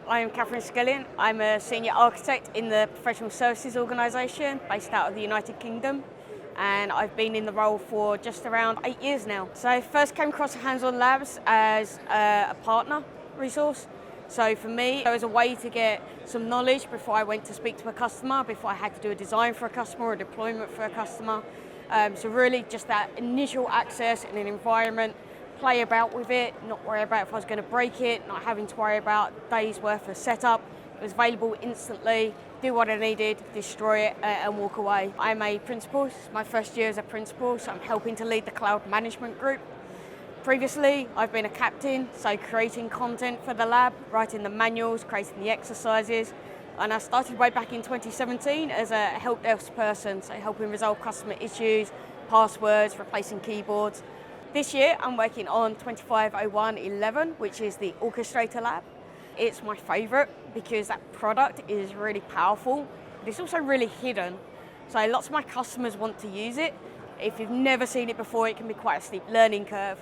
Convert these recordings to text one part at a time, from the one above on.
I'm Katherine Skilling. I'm a senior architect in the professional services organisation based out of the United Kingdom, and I've been in the role for just around 8 years now. So I first came across Hands-On Labs as a partner resource. So for me, it was a way to get some knowledge before I went to speak to a customer, before I had to do a design for a customer or a deployment for a customer. So really just that initial access in an environment, play about with it, not worry about if I was going to break it, not having to worry about days worth of setup. It was available instantly, do what I needed, destroy it and walk away. I'm a principal, it's my first year as a principal, so I'm helping to lead the cloud management group. Previously, I've been a captain, so creating content for the lab, writing the manuals, creating the exercises. And I started way back in 2017 as a help desk person, so helping resolve customer issues, passwords, replacing keyboards. This year, I'm working on 2501-11, which is the Orchestrator lab. It's my favorite because that product is really powerful, but it's also really hidden. So lots of my customers want to use it. If you've never seen it before, it can be quite a steep learning curve.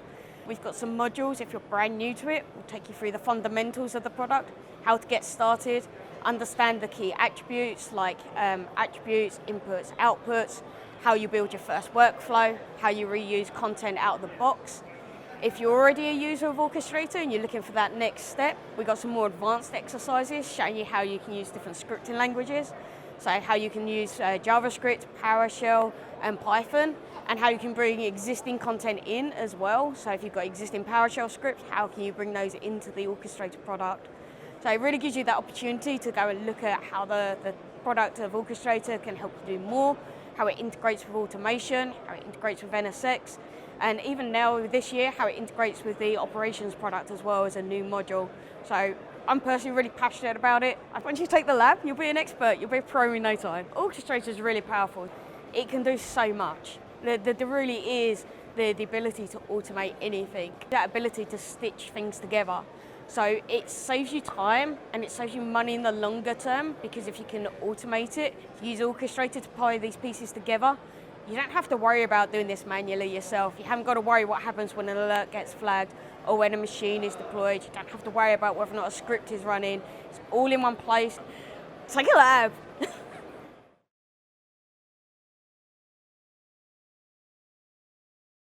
We've got some modules, if you're brand new to it, we'll take you through the fundamentals of the product, how to get started, understand the key attributes like attributes, inputs, outputs, how you build your first workflow, how you reuse content out of the box. If you're already a user of Orchestrator and you're looking for that next step, we've got some more advanced exercises showing you how you can use different scripting languages. So how you can use JavaScript, PowerShell, and Python, and how you can bring existing content in as well. So if you've got existing PowerShell scripts, how can you bring those into the Orchestrator product? So it really gives you that opportunity to go and look at how the product of Orchestrator can help you do more, how it integrates with automation, how it integrates with NSX, and even now this year, how it integrates with the operations product as well as a new module. So I'm personally really passionate about it. Once you take the lab, you'll be an expert, you'll be a pro in no time. Orchestrator is really powerful. It can do so much. There really is the ability to automate anything, that ability to stitch things together. So it saves you time and it saves you money in the longer term, because if you can automate it, use Orchestrator to tie these pieces together, you don't have to worry about doing this manually yourself. You haven't got to worry what happens when an alert gets flagged or when a machine is deployed. You don't have to worry about whether or not a script is running. It's all in one place. It's like a lab.